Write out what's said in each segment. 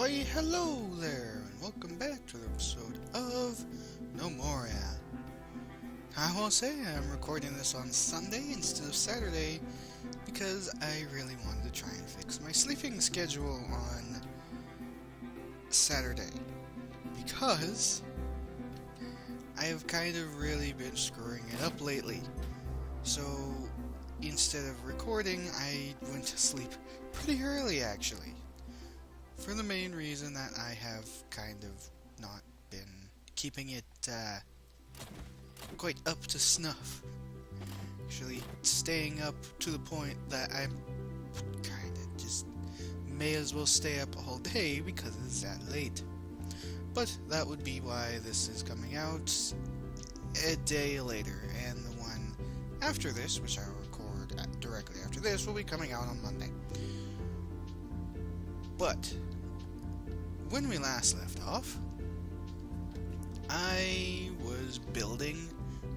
Why, hello there, and welcome back to the episode of Gnomoria. I will say I'm recording this on Sunday instead of Saturday because I really wanted to try and fix my sleeping schedule on Saturday. Because I have kind of really been screwing it up lately. So instead of recording, I went to sleep pretty early actually. For the main reason that I have kind of not been keeping it quite up to snuff. Actually, staying up to the point that I'm kind of just may as well stay up all day because it's that late. But that would be why this is coming out a day later, and the one after this, which I'll record directly after this, will be coming out on Monday. But when we last left off, I was building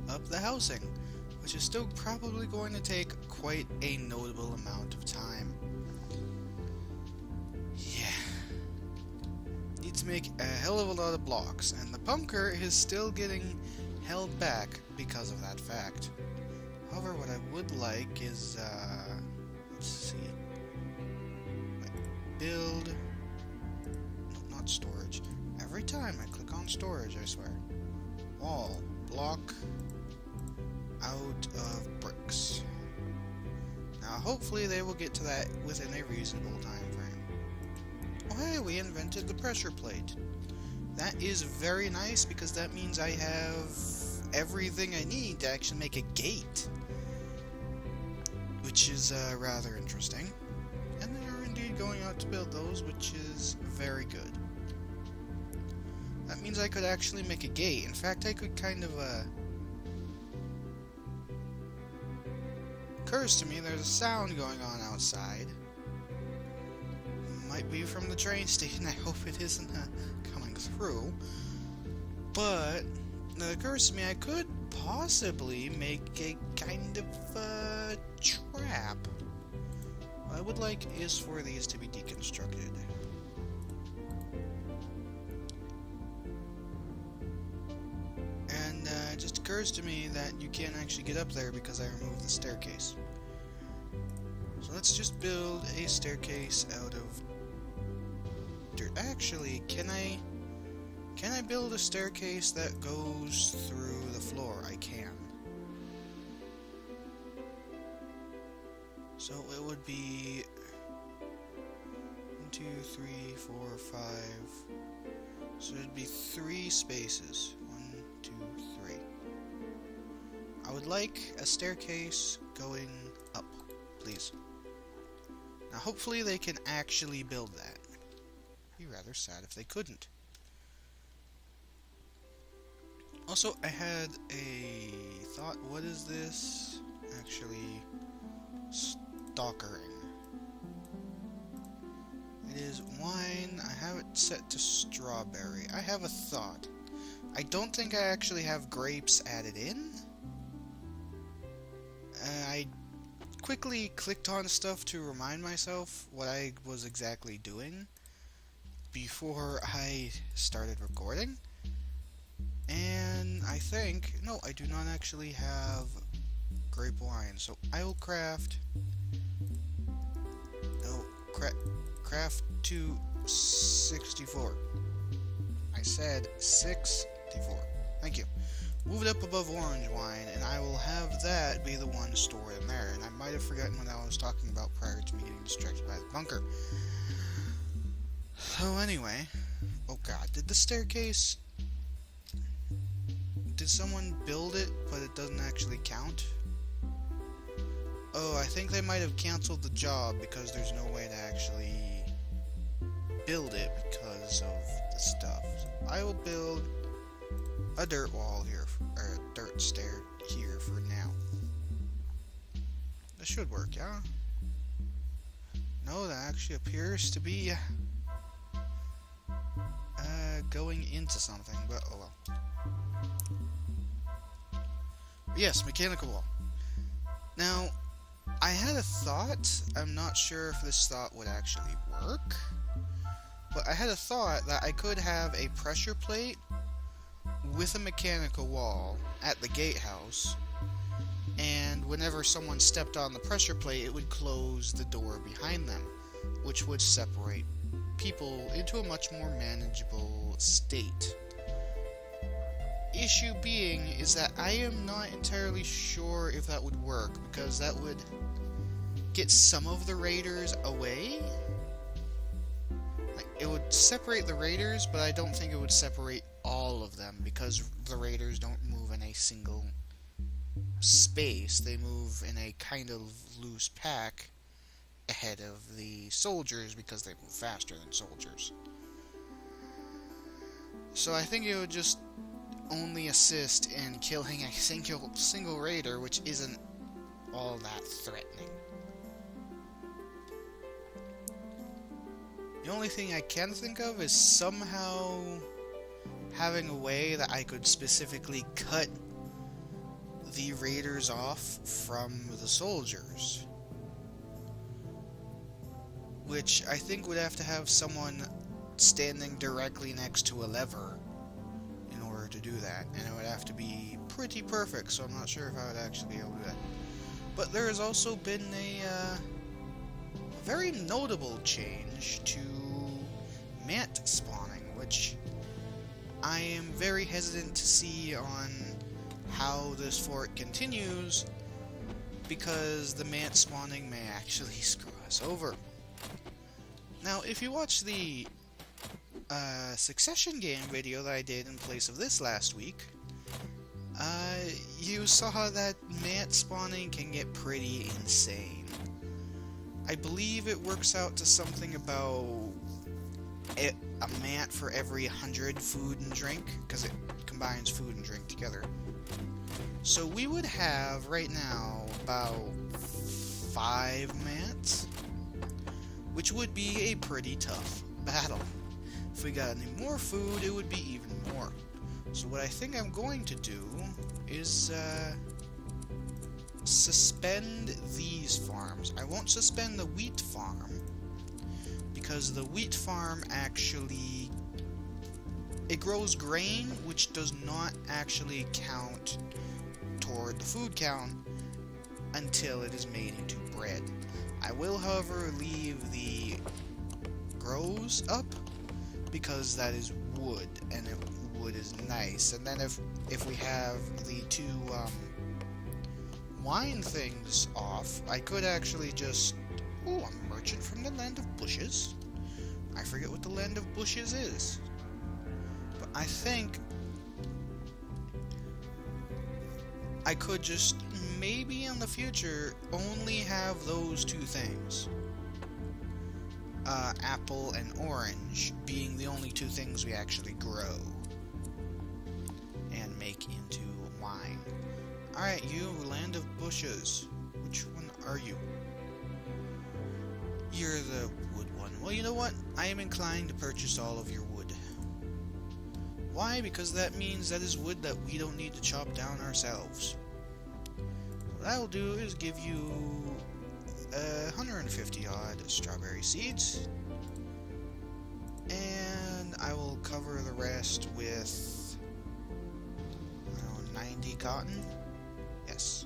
up the housing, which is still probably going to take quite a notable amount of time. Yeah. Need to make a hell of a lot of blocks, and the bunker is still getting held back because of that fact. However, what I would like is, let's see, build, no, not storage. Every time I click on storage, I swear. Wall, block, out of bricks. Now, hopefully they will get to that within a reasonable time frame. Oh hey, we invented the pressure plate. That is very nice because that means I have everything I need to actually make a gate. Which is rather interesting. And they are indeed going out to build those, which is very good. That means I could actually make a gate. In fact, I could kind of, occurs to me there's a sound going on outside. Might be from the train station. I hope it isn't coming through. But it occurs to me I could possibly make a kind of trap. What I would like is for these to be deconstructed. And it just occurs to me that you can't actually get up there because I removed the staircase. So let's just build a staircase out of dirt. Actually, can I build a staircase that goes through the floor? I can. So it would be 1, 2, 3, 4, 5. So it'd be 3 spaces. 1, 2, 3. I would like a staircase going up, please. Now hopefully they can actually build that. It'd be rather sad if they couldn't. Also, I had a thought. What is this? Actually, stalkering. It is wine. I have it set to strawberry. I have a thought. I don't think I actually have grapes added in. I quickly clicked on stuff to remind myself what I was exactly doing before I started recording. And I think, no, I do not actually have grape wine, so I will craft, craft to 64. I said 64. Thank you. Move it up above orange wine, and I will have that be the one stored in there. And I might have forgotten what I was talking about prior to me getting distracted by the bunker. So anyway, oh god, did the staircase... Did someone build it, but it doesn't actually count? Oh, I think they might have canceled the job because there's no way to actually build it because of the stuff. So I will build a dirt wall here, or a dirt stair here for now. This should work, yeah? No, that actually appears to be going into something, but oh well. Yes, mechanical wall. Now, I had a thought. I'm not sure if this thought would actually work. But I had a thought that I could have a pressure plate with a mechanical wall at the gatehouse, and whenever someone stepped on the pressure plate, it would close the door behind them, which would separate people into a much more manageable state. Issue being is that I am not entirely sure if that would work, because that would get some of the raiders away. Like, it would separate the raiders, but I don't think it would separate all of them, because the raiders don't move in a single space. They move in a kind of loose pack ahead of the soldiers, because they move faster than soldiers. So I think it would just only assist in killing a single raider, which isn't all that threatening. The only thing I can think of is somehow having a way that I could specifically cut the raiders off from the soldiers, which I think would have to have someone standing directly next to a lever in order to do that, and it would have to be pretty perfect, so I'm not sure if I would actually be able to do that. But there has also been a very notable change to mant spawning, which I am very hesitant to see on how this fort continues, because the mant spawning may actually screw us over. Now, if you watch the Succession game video that I did in place of this last week, you saw that mant spawning can get pretty insane. I believe it works out to something about a mant for every 100 food and drink, because it combines food and drink together. So we would have, right now, about 5 mants, which would be a pretty tough battle. If we got any more food, it would be even more. So what I think I'm going to do is suspend these farms. I won't suspend the wheat farm, because the wheat farm actually, it grows grain, which does not actually count toward the food count until it is made into bread. I will, however, leave the grows up, because that is wood, and wood is nice. And then if we have the 2 wine things off, I could actually just... Ooh, I'm a merchant from the land of bushes. I forget what the land of bushes is. But I think I could just, maybe in the future, only have those 2 things. Apple and orange being the only 2 things we actually grow and make into wine. Alright, you, land of bushes. Which one are you? You're the wood one. Well, you know what? I am inclined to purchase all of your wood. Why? Because that means that is wood that we don't need to chop down ourselves. What I will do is give you 150 odd strawberry seeds, and I will cover the rest with 90 cotton. Yes.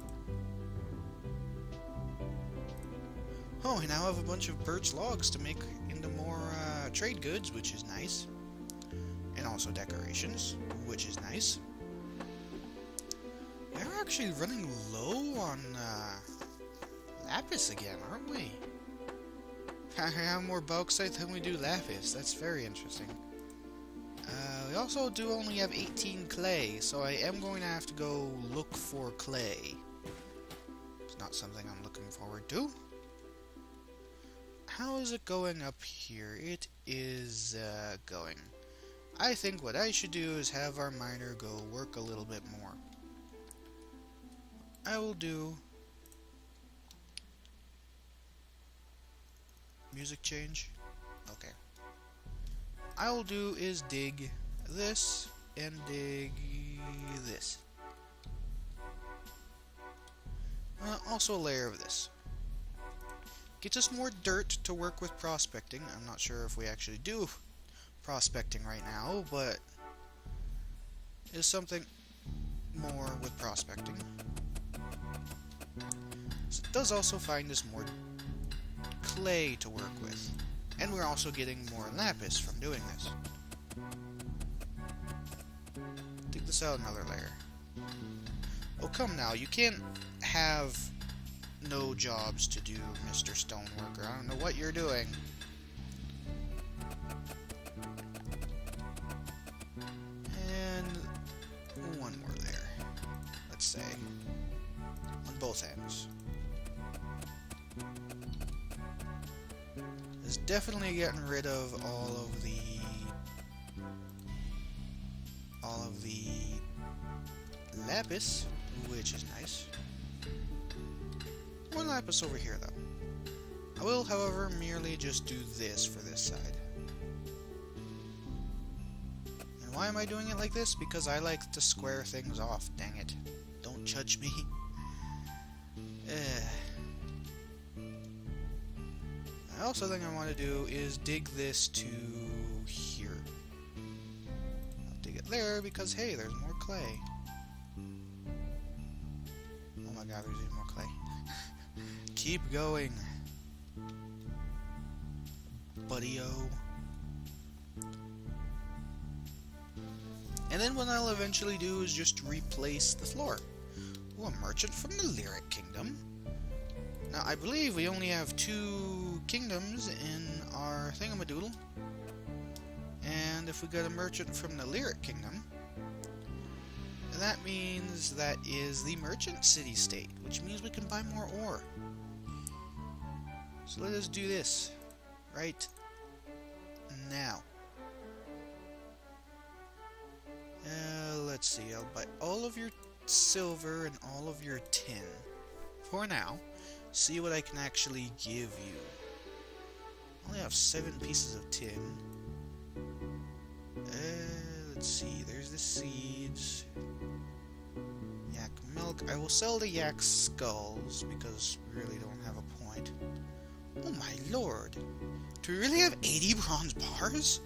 Oh, we now have a bunch of birch logs to make into more trade goods, which is nice. And also decorations, which is nice. We're actually running low on lapis again, aren't we? I have more bauxite than we do lapis. That's very interesting. We also do only have 18 clay, so I am going to have to go look for clay. It's not something I'm looking forward to. How is it going up here? It is going. I think what I should do is have our miner go work a little bit more. I will do... Music change? Okay. I will do is dig this and dig this. Also a layer of this. Gets us more dirt to work with prospecting. I'm not sure if we actually do prospecting right now, but is something more with prospecting. So it does also find us more clay to work with, and we're also getting more lapis from doing this. Dig this out another layer. Oh, come now, you can't have no jobs to do, Mr. Stoneworker. I don't know what you're doing. And one more layer, let's say, on both ends. It's definitely getting rid of all of the lapis, which is nice. One lapis over here, though. I will, however, merely just do this for this side. And why am I doing it like this? Because I like to square things off, dang it. Don't judge me. I also think I want to do is dig this to here. I'll dig it there because, hey, there's more clay. Oh my god, there's even more clay. Keep going, buddy-o. And then what I'll eventually do is just replace the floor. Ooh, a merchant from the Lyric Kingdom. Now, I believe we only have 2 kingdoms in our thingamadoodle. And if we got a merchant from the Lyric Kingdom, that means that is the merchant city-state, which means we can buy more ore. So let us do this right now. Let's see, I'll buy all of your silver and all of your tin for now. See what I can actually give you. I only have 7 pieces of tin. Let's see, there's the seeds. Yak milk. I will sell the yak skulls because we really don't have a point. Oh my lord! Do we really have 80 bronze bars?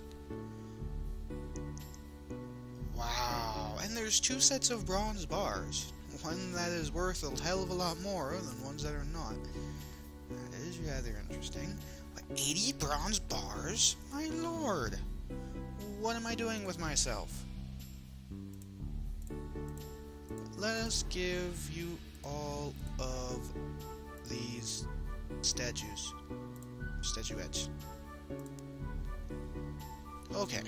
Wow, and there's 2 sets of bronze bars. One that is worth a hell of a lot more than ones that are not. That is rather interesting. But 80 bronze bars? My lord! What am I doing with myself? Let us give you all of these statuettes. Okay.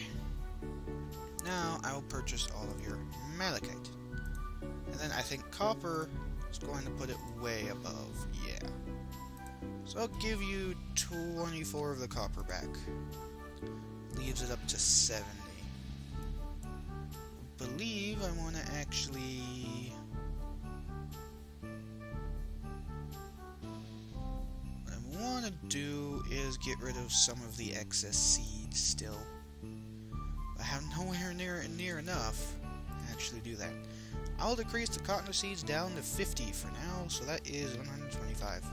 Now I will purchase all of your malachite. And then I think copper is going to put it way above. Yeah. So I'll give you 24 of the copper back. Leaves it up to 70. I believe I want to actually... What I want to do is get rid of some of the excess seeds still. I have nowhere near enough to actually do that. I'll decrease the cotton seeds down to 50 for now, so that is 125.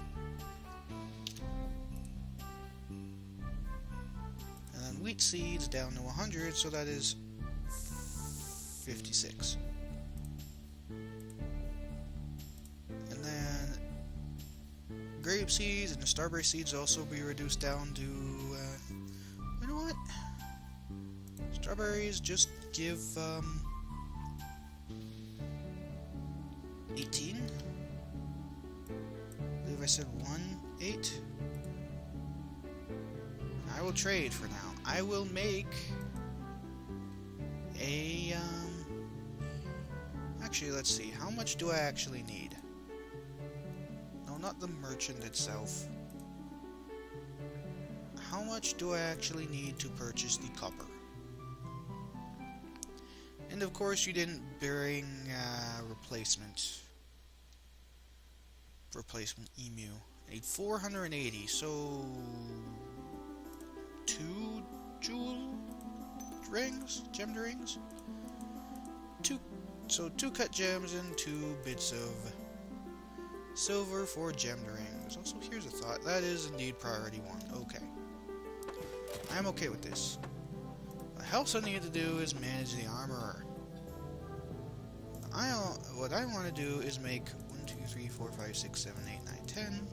And then wheat seeds down to 100, so that is 56. And then grape seeds and the strawberry seeds also be reduced down to, you know what? Strawberries just give, 18? I believe I said 8. I will trade for now. I will make a, actually, let's see. How much do I actually need? No, not the merchant itself. How much do I actually need to purchase the copper? And of course you didn't bring replacement emu. I need 480, so 2 jewel rings, gemmed rings. 2 cut gems and 2 bits of silver for gemmed rings. Also, here's a thought. That is indeed priority 1. Okay. I'm okay with this. else I need to do is manage the armorer. What I want to do is make 1, 2, 3, 4, 5, 6, 7, 8, 9, 10.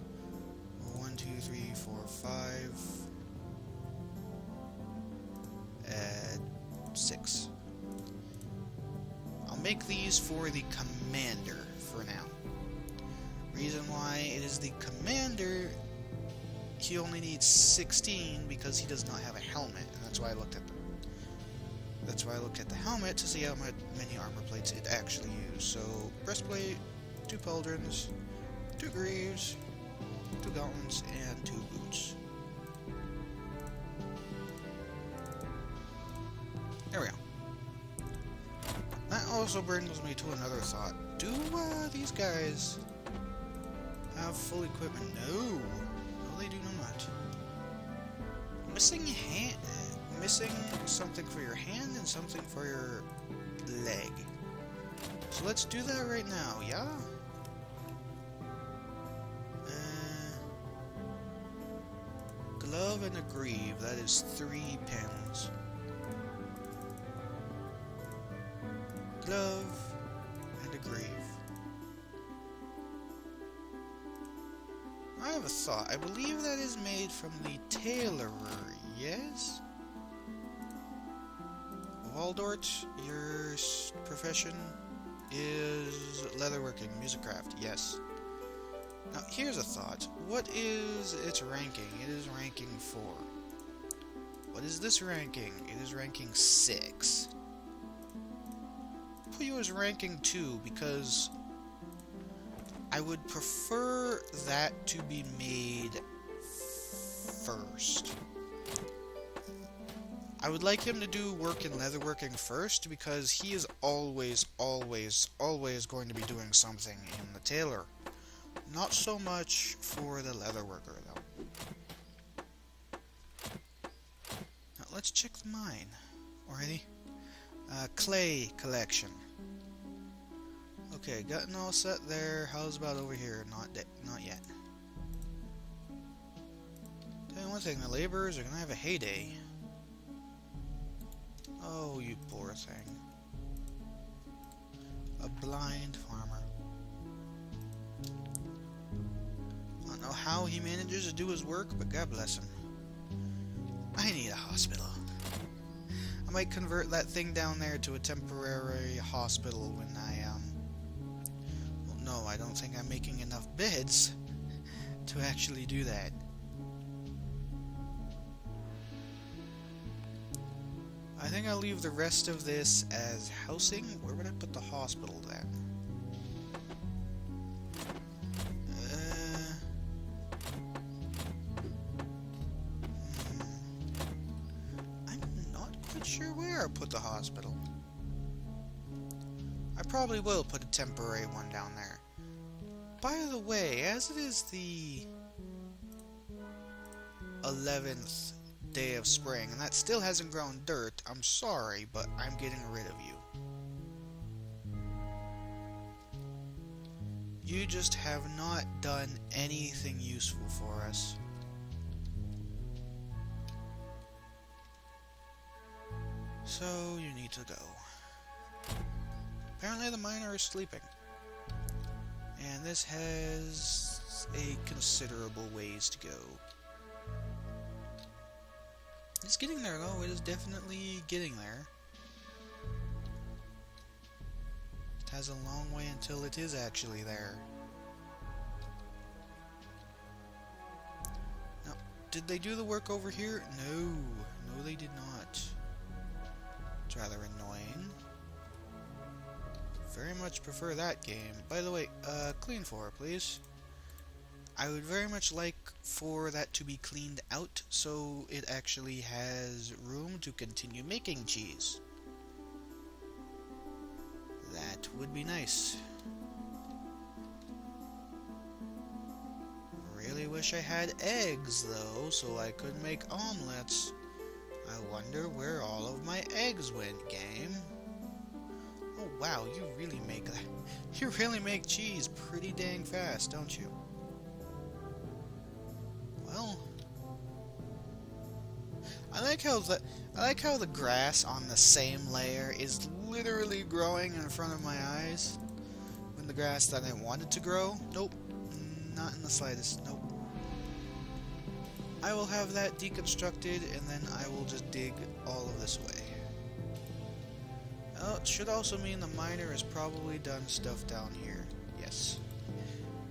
1, 2, 3, 4, 5. And 6. I'll make these for the commander for now. Reason why it is the commander, he only needs 16 because he does not have a helmet, and that's why I looked at them. That's why I looked at the helmet to see how many armor plates it actually used. So, breastplate, 2 pauldrons, 2 greaves, 2 gauntlets, and 2 boots. There we go. That also brings me to another thought. Do these guys have full equipment? No. No, they do not. Missing something for your hand and something for your leg. So let's do that right now, yeah? Glove and a greave, that is 3 pins. Glove and a greave. I have a thought. I believe that is made from the tailorer, yes? Waldort, your profession is leatherworking, musicraft, yes. Now, here's a thought. What is its ranking? It is ranking 4. What is this ranking? It is ranking 6. Put you as ranking 2 because I would prefer that to be made first. I would like him to do work in leatherworking first because he is always going to be doing something in the tailor. Not so much for the leatherworker though. Now let's check the mine. Alrighty. Clay collection. Okay, gotten all set there. How's about over here? Not yet. Tell you one thing, the laborers are gonna have a heyday. Oh, you poor thing. A blind farmer. I don't know how he manages to do his work, but God bless him. I need a hospital. I might convert that thing down there to a temporary hospital when well, no, I don't think I'm making enough beds to actually do that. I think I'll leave the rest of this as housing. Where would I put the hospital then? I'm not quite sure where I'll put the hospital. I probably will put a temporary one down there. By the way, as it is the 11th day of spring, and that still hasn't grown dirt, I'm sorry, but I'm getting rid of you. You just have not done anything useful for us. So, you need to go. Apparently the miner is sleeping. And this has a considerable ways to go. It's getting there though, it is definitely getting there. It has a long way until it is actually there. Now, did they do the work over here? No, they did not. It's rather annoying. Very much prefer that game. By the way, clean for, please. I would very much like for that to be cleaned out so it actually has room to continue making cheese. That would be nice. Really wish I had eggs though, so I could make omelets. I wonder where all of my eggs went, game. Oh wow, you really make cheese pretty dang fast, don't you? Well, I like how the grass on the same layer is literally growing in front of my eyes. When the grass that I wanted to grow, nope, not in the slightest, nope. I will have that deconstructed, and then I will just dig all of this away. Oh, it should also mean the miner has probably done stuff down here. Yes.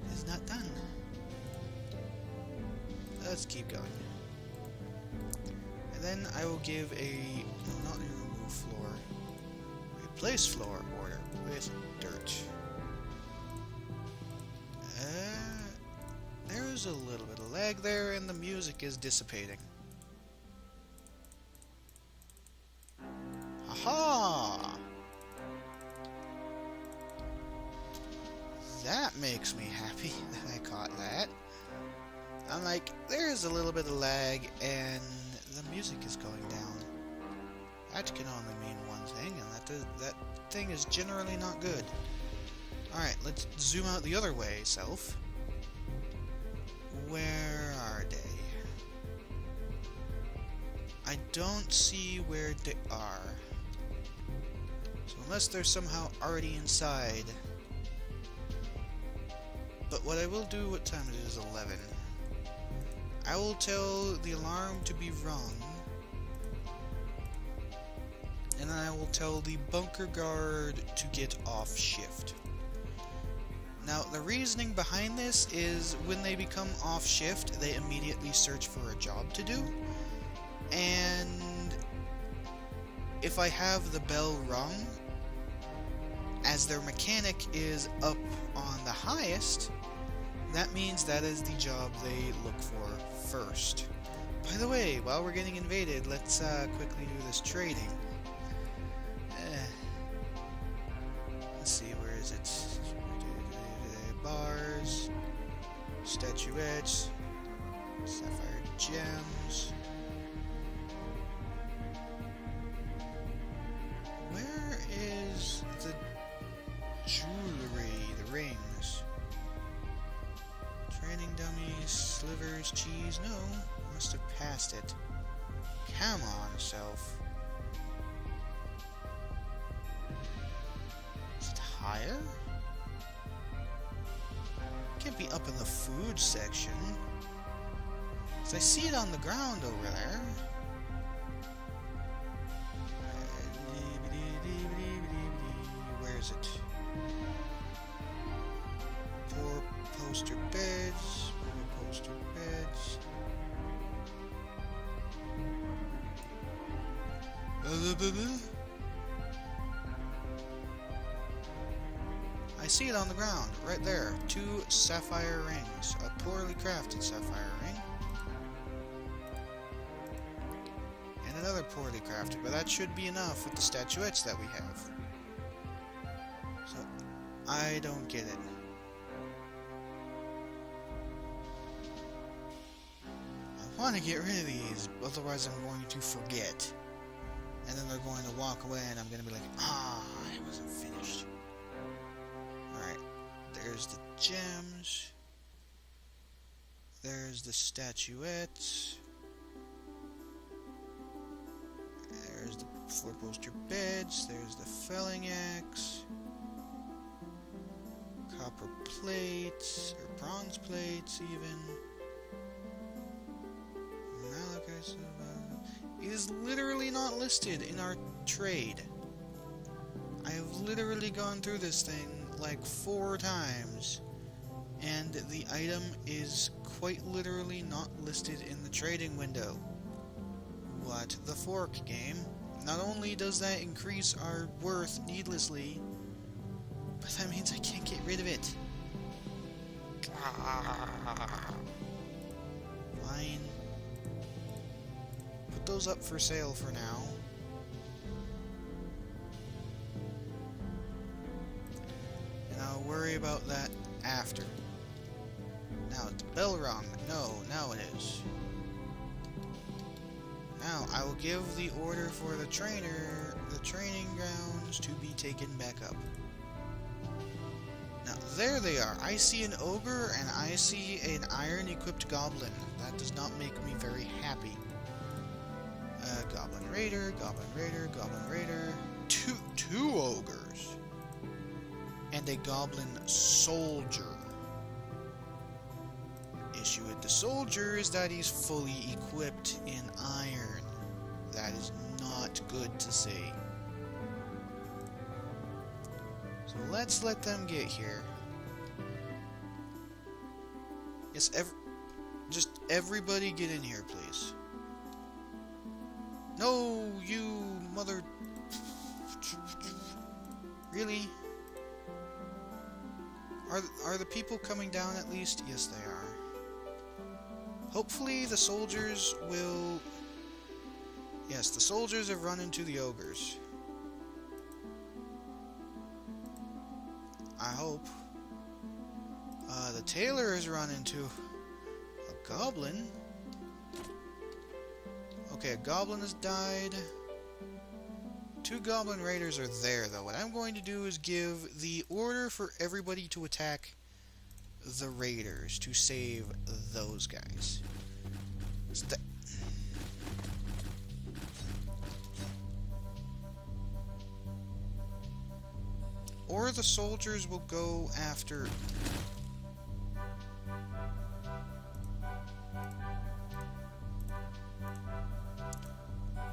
It is not done. Let's keep going. And then I will give not remove floor, replace floor order with dirt. There's a little bit of lag there, and the music is dissipating. Aha! That makes me happy that I caught that. I'm like, there's a little bit of lag, and the music is going down. That can only mean one thing, and that thing is generally not good. Alright, let's zoom out the other way, self. Where are they? I don't see where they are. So unless they're somehow already inside. But what I will do, what time it is, 11. I will tell the alarm to be rung. And then I will tell the bunker guard to get off shift. Now, the reasoning behind this is when they become off shift, they immediately search for a job to do. And if I have the bell rung, as their mechanic is up on the highest, that means that is the job they look for first. By the way, while we're getting invaded, let's quickly do this trading. Let's see, where is it? Bars, statuettes, sapphire gems. Where is the jewelry, the rings? Training dummies, slivers, cheese. No, must have passed it. Come on, self. Is it higher? Can't be up in the food section. 'Cause I see it on the ground over there. Where is it? Four poster beds. More poster beds. I see it on the ground, right there. 2 sapphire rings. A poorly crafted sapphire ring. And another poorly crafted, but that should be enough with the statuettes that we have. So, I don't get it. I want to get rid of these, otherwise I'm going to forget. And then they're going to walk away and I'm going to be like, I wasn't finished. Alright, there's the gems. There's the statuettes. There's the 4 poster beds. There's the felling axe. Copper plates, or bronze plates even. Malachite. It is literally not listed in our trade. I have literally gone through this thing like 4 times, and the item is quite literally not listed in the trading window. What the fork, game? Not only does that increase our worth needlessly, but that means I can't get rid of it. Fine. Put those up for sale for now. And I'll worry about that after. Now, it's bell rung. No, now it is. Now, I will give the order for the training grounds to be taken back up. Now, there they are. I see an ogre and I see an iron-equipped goblin. That does not make me very happy. Goblin Raider, Goblin Raider, Goblin Raider. Two ogres. And a Goblin Soldier. Issue with the soldier is that he's fully equipped in iron. That is not good to see. So let's let them get here. Yes, just everybody get in here, please. No, you mother... Really? Are the people coming down at least? Yes, they are. Hopefully the soldiers will... Yes, the soldiers have run into the ogres. I hope. The tailor has run into a goblin. Okay, a goblin has died. 2 goblin raiders are there, though. What I'm going to do is give the order for everybody to attack the raiders to save those guys. Or the soldiers will go after...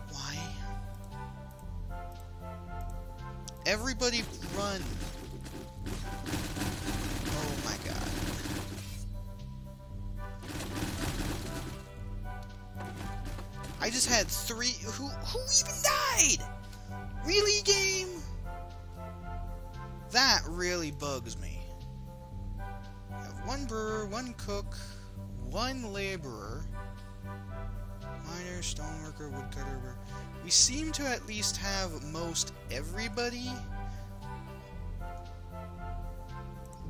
Why? Everybody run! Oh my god. I just had 3... Who even died? Really, game? That really bugs me. I have 1 brewer, 1 cook, 1 laborer, miner, stoneworker, woodcutter. We seem to at least have most everybody.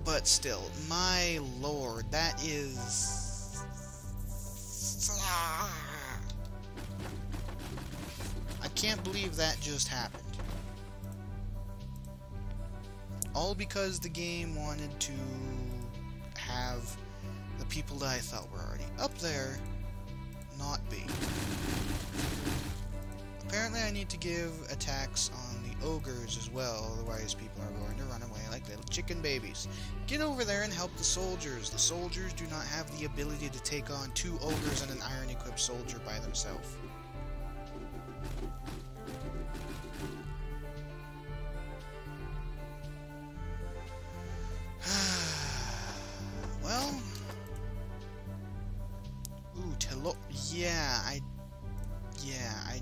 But still, my lord, that is... I can't believe that just happened. All because the game wanted to have the people that I thought were already up there not be. Apparently I need to give attacks on the ogres as well, otherwise people are going to run away like little chicken babies. Get over there and help the soldiers. The soldiers do not have the ability to take on 2 ogres and an iron-equipped soldier by themselves. Well, yeah, I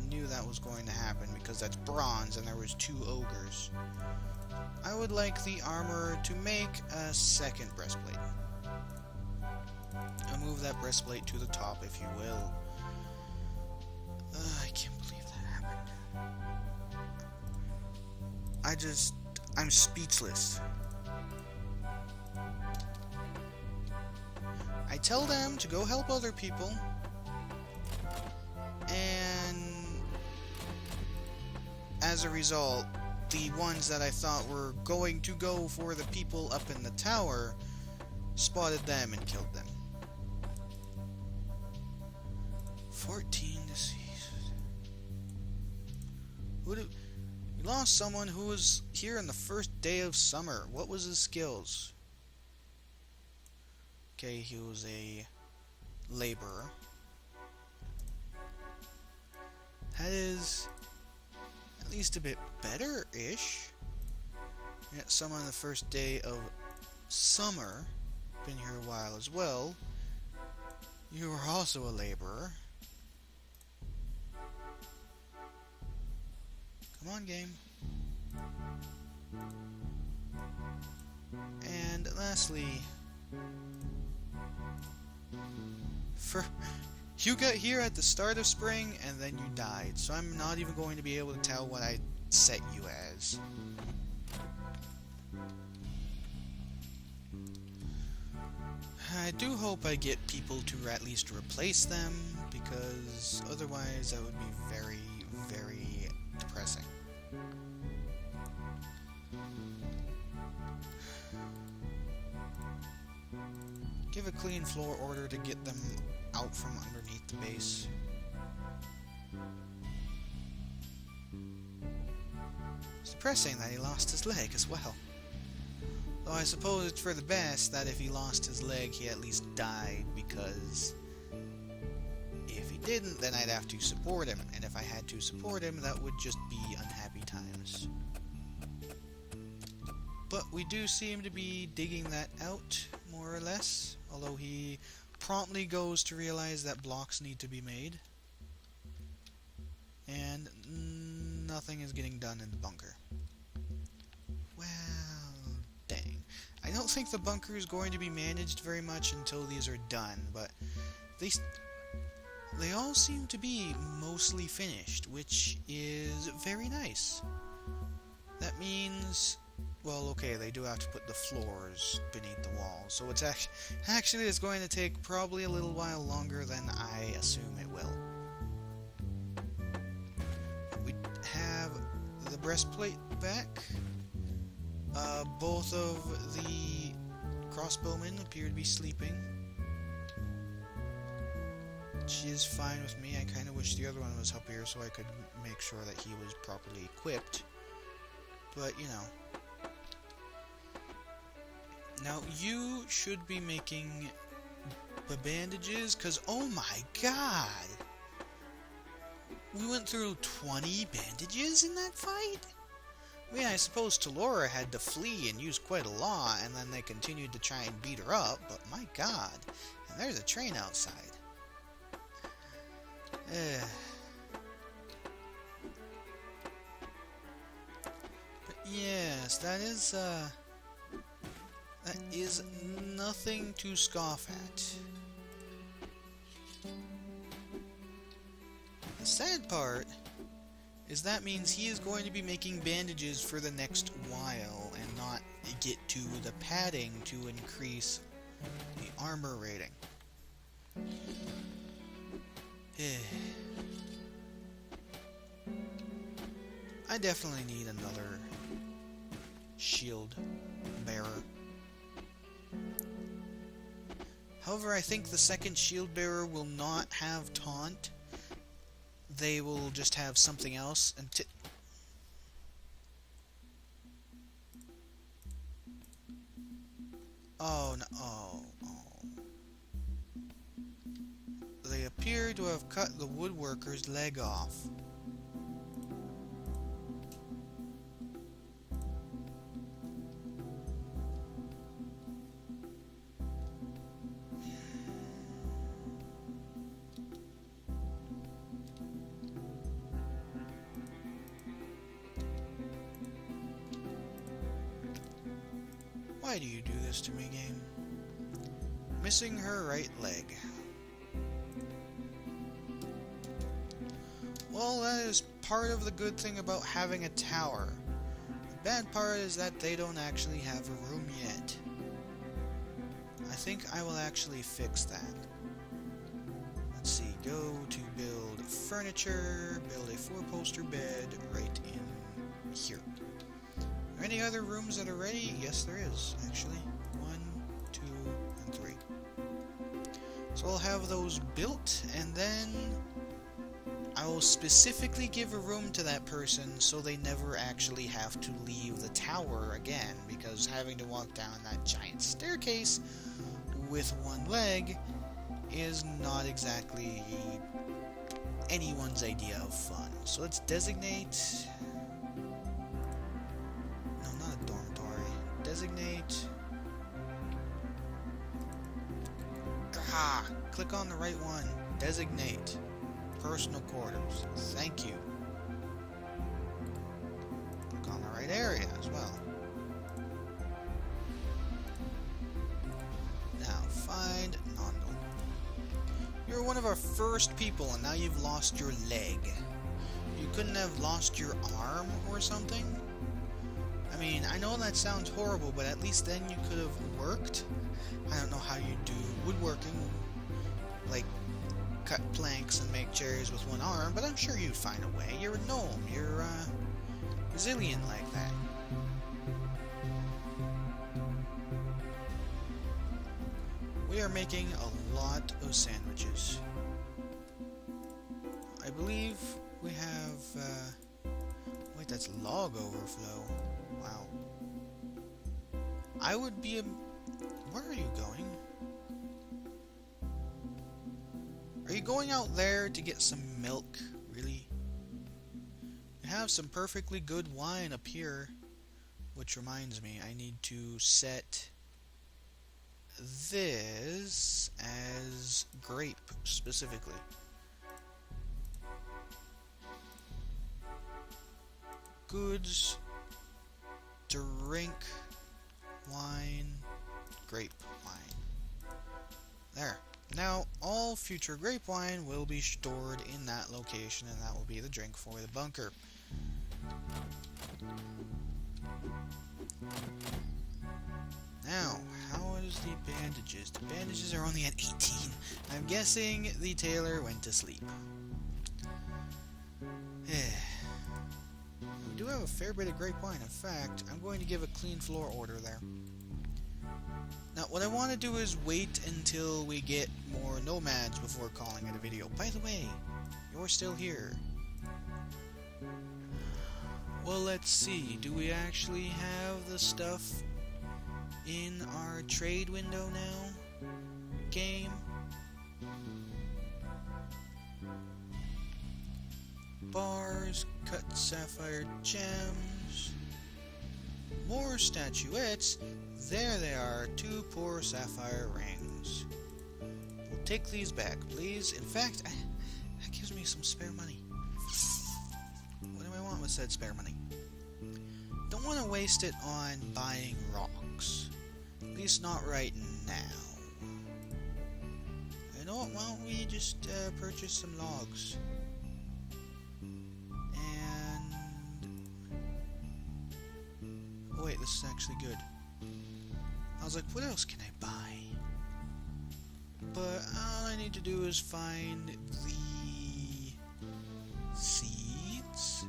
knew that was going to happen because that's bronze and there was 2 ogres. I would like the armor to make a 2nd breastplate. I'll move that breastplate to the top, if you will. I can't believe that happened. I'm speechless. I tell them to go help other people, and as a result, the ones that I thought were going to go for the people up in the tower spotted them and killed them. 14 deceased. We lost someone who was here on the first day of summer. What was his skills? Okay, he was a laborer. That is at least a bit better-ish. Yet someone on the first day of summer, been here a while as well. You were also a laborer. Come on, game. And lastly, you got here at the start of spring and then you died, so I'm not even going to be able to tell what I set you as. I do hope I get people to at least replace them, because otherwise that would be very, very depressing. Give a clean floor order to get them out from underneath the base. It's depressing that he lost his leg as well. Though I suppose it's for the best that if he lost his leg, he at least died, because if he didn't, then I'd have to support him, and if I had to support him, that would just be unhappy times. But we do seem to be digging that out, more or less, although he promptly goes to realize that blocks need to be made. And nothing is getting done in the bunker. Well, dang. I don't think the bunker is going to be managed very much until these are done, but they all seem to be mostly finished, which is very nice. That means, well, okay, they do have to put the floors beneath the walls, so it's actually it's going to take probably a little while longer than I assume it will. We have the breastplate back. Both of the crossbowmen appear to be sleeping. She is fine with me. I kind of wish the other one was up here so I could make sure that he was properly equipped. But, you know. Now, you should be making the bandages, because, oh my god! We went through 20 bandages in that fight? I mean, I suppose Talora had to flee and use quite a lot, and then they continued to try and beat her up, but my god. And there's a train outside. But yes, that is nothing to scoff at. The sad part is that means he is going to be making bandages for the next while and not get to the padding to increase the armor rating. I definitely need another shield bearer. However, I think the second shield bearer will not have taunt. They will just have something else. And oh no! Oh. They appear to have cut the woodworker's leg off. Why do you do this to me, game? Missing her right leg. Well, that is part of the good thing about having a tower. The bad part is that they don't actually have a room yet. I think I will actually fix that. Let's see, go to build furniture, build a 4-poster bed right in here. Are there any other rooms that are ready? Yes, there is, actually. 1, 2, and 3. So I'll have those built, and then I will specifically give a room to that person so they never actually have to leave the tower again, because having to walk down that giant staircase with one leg is not exactly anyone's idea of fun. So let's designate... No, not a dormitory. Designate... Click on the right one. Designate. Personal quarters. Thank you. Click on the right area as well. Now, find Nondal. You're one of our first people, and now you've lost your leg. You couldn't have lost your arm or something? I mean, I know that sounds horrible, but at least then you could have worked. I don't know how you do woodworking, like cut planks and make chairs with one arm, but I'm sure you'd find a way. You're a gnome. You're resilient like that. We are making a lot of sandwiches. I believe we have... wait That's log overflow. Wow. I would be a... Where are you going? Are you going out there to get some milk? Really? You have some perfectly good wine up here. Which reminds me, I need to set this as grape, specifically. Goods, drink, wine, grape wine. There. Now, all future grape wine will be stored in that location, and that will be the drink for the bunker. Now, how is the bandages? The bandages are only at 18. I'm guessing the tailor went to sleep. We do have a fair bit of grape wine. In fact, I'm going to give a clean floor order there. Now, what I want to do is wait until we get more nomads before calling it a video. By the way, you're still here. Well, let's see. Do we actually have the stuff in our trade window now? Game. Bars, cut sapphire gems, more statuettes. There they are, 2 poor sapphire rings. We'll take these back, please. In fact, that gives me some spare money. What do I want with said spare money? Don't want to waste it on buying rocks. At least not right now. You know what, why don't we just purchase some logs? And... oh wait, this is actually good. I was like, what else can I buy? But all I need to do is find the seeds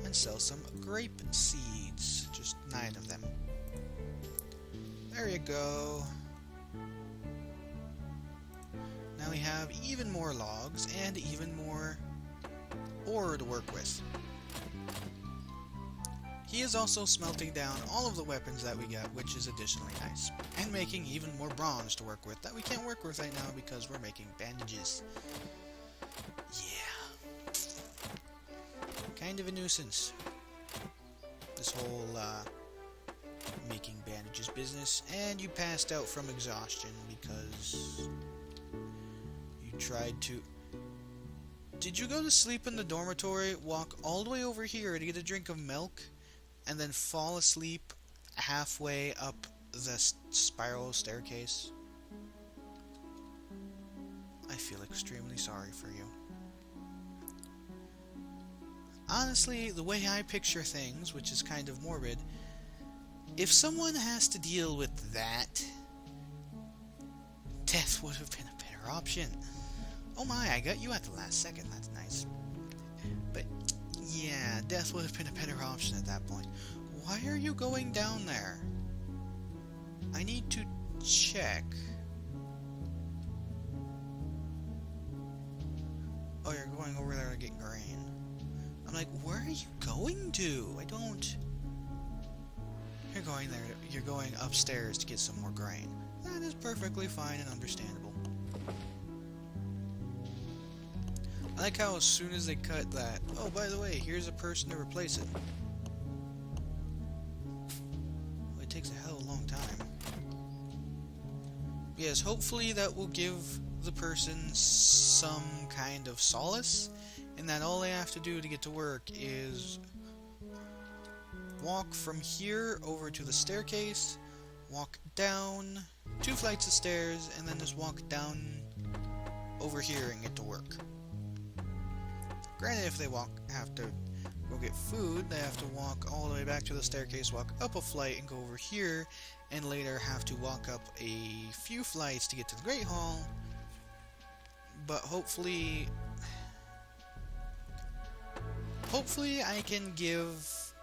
and sell some grape seeds. Just 9 of them. There you go. Now we have even more logs and even more ore to work with. He is also smelting down all of the weapons that we got, which is additionally nice. And making even more bronze to work with that we can't work with right now because we're making bandages. Yeah. Kind of a nuisance. This whole making bandages business. And you passed out from exhaustion because you tried to... Did you go to sleep in the dormitory, walk all the way over here to get a drink of milk, and then fall asleep halfway up the spiral staircase? I feel extremely sorry for you. Honestly, the way I picture things, which is kind of morbid, if someone has to deal with that, death would have been a better option. Oh my, I got you at the last second, that's nice. But yeah, death would have been a better option at that point. Why are you going down there? I need to check. Oh, you're going over there to get grain. I'm like, where are you going to? I don't... You're going there. You're going upstairs to get some more grain. That is perfectly fine and understandable. I like how as soon as they cut that, oh, by the way, here's a person to replace it. Well, it takes a hell of a long time. Yes, hopefully that will give the person some kind of solace, in that all they have to do to get to work is walk from here over to the staircase, walk down 2 flights of stairs, and then just walk down over here and get to work. Granted, if they have to go get food, they have to walk all the way back to the staircase, walk up a flight, and go over here, and later have to walk up a few flights to get to the Great Hall. But hopefully I can give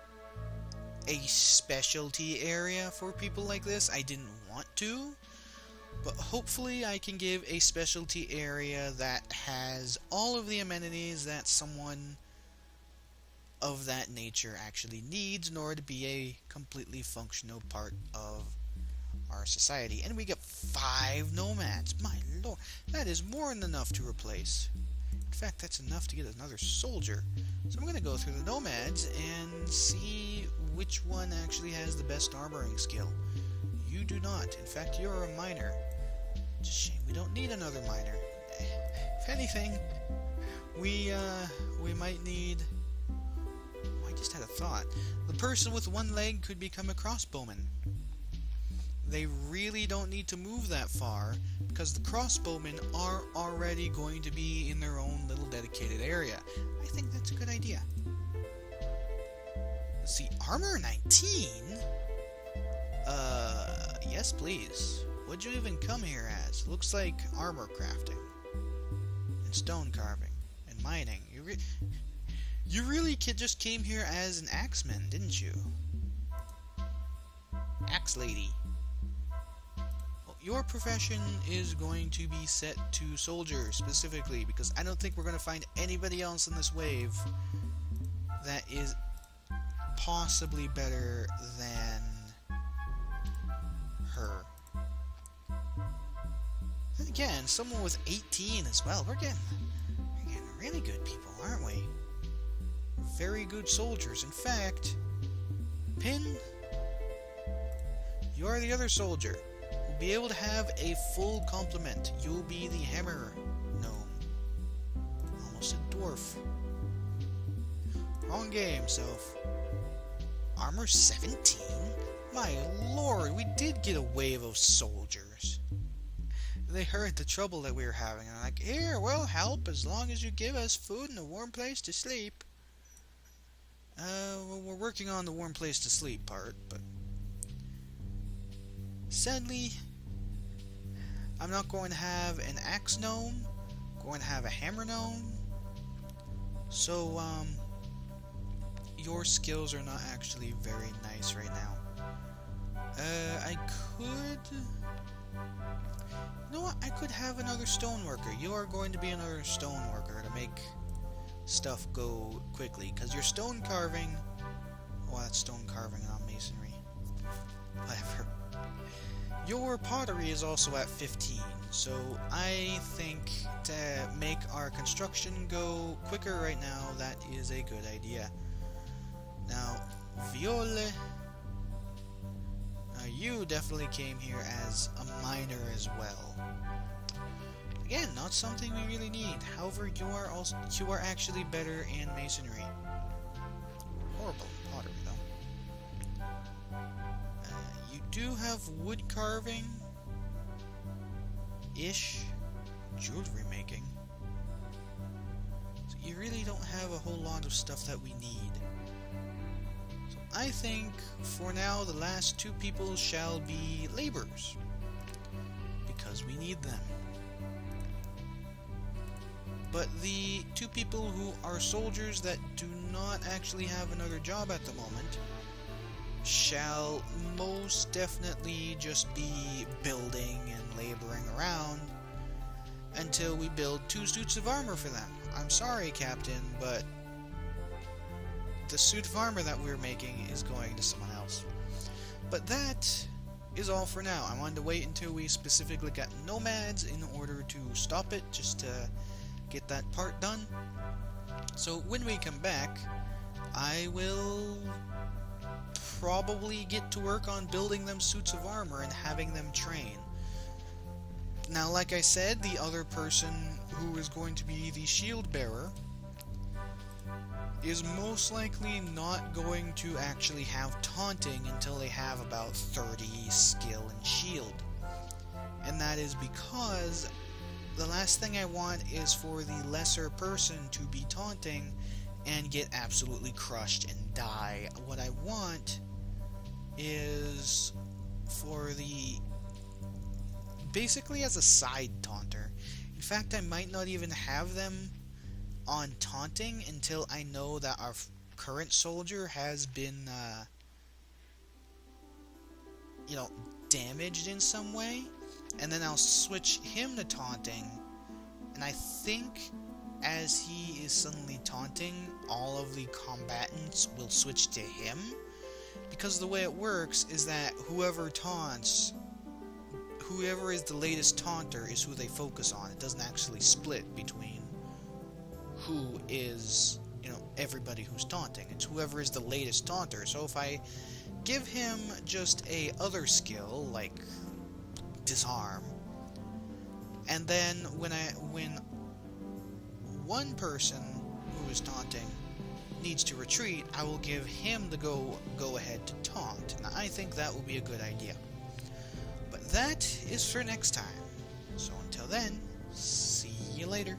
a specialty area for people like this. I didn't want to, but hopefully I can give a specialty area that has all of the amenities that someone of that nature actually needs in order to be a completely functional part of our society. And we get 5 nomads. My lord, that is more than enough to replace. In fact, that's enough to get another soldier. So I'm going to go through the nomads and see which one actually has the best armoring skill. You do not. In fact, you're a miner. It's a shame we don't need another miner. If anything, we might need... Oh, I just had a thought. The person with one leg could become a crossbowman. They really don't need to move that far, because the crossbowmen are already going to be in their own little dedicated area. I think that's a good idea. Let's see, armor 19? Yes please. What'd you even come here as? Looks like armor crafting. And stone carving. And mining. You really just came here as an axeman, didn't you? Axe lady. Your profession is going to be set to soldier specifically, because I don't think we're going to find anybody else in this wave that is possibly better than her. And again, someone with 18 as well. We're getting really good people, aren't we? Very good soldiers. In fact, Pin, you're the other soldier. Be able to have a full complement. You'll be the hammer gnome. Almost a dwarf. Wrong game, Soph. Armor 17? My lord, we did get a wave of soldiers. They heard the trouble that we were having, and they're like, here, we'll help as long as you give us food and a warm place to sleep. Well, we're working on the warm place to sleep part, but... sadly, I'm not going to have an axe gnome. I'm going to have a hammer gnome. So, your skills are not actually very nice right now. I could... You know what? I could have another stoneworker. You are going to be another stoneworker to make stuff go quickly. Because your stone carving... Oh, that's stone carving, not masonry. Whatever. Your pottery is also at 15, so I think to make our construction go quicker right now, that is a good idea. Now, Viole, you definitely came here as a miner as well. Again, not something we really need. However, you are actually better in masonry. Horrible pottery though. You do have wood carving ish, jewelry making. So you really don't have a whole lot of stuff that we need. So I think for now the last 2 people shall be laborers, because we need them. But the 2 people who are soldiers that do not actually have another job at the moment shall most definitely just be building and laboring around until we build 2 suits of armor for them. I'm sorry, Captain, but the suit of armor that we're making is going to someone else. But that is all for now. I wanted to wait until we specifically got nomads in order to stop it, just to get that part done. So when we come back, I will probably get to work on building them suits of armor and having them train. Now, like I said, the other person who is going to be the shield bearer is most likely not going to actually have taunting until they have about 30 skill and shield. And that is because the last thing I want is for the lesser person to be taunting and get absolutely crushed and die. What I want is for the... basically as a side taunter. In fact, I might not even have them on taunting until I know that our current soldier has been, damaged in some way. And then I'll switch him to taunting. And I think as he is suddenly taunting, all of the combatants will switch to him. Because the way it works is that whoever taunts, whoever is the latest taunter is who they focus on. It doesn't actually split between who is, everybody who's taunting. It's whoever is the latest taunter. So if I give him just a other skill, like disarm, and then when one person who is taunting needs to retreat, I will give him the go ahead to taunt. Now I think that will be a good idea. But that is for next time. So until then, see you later.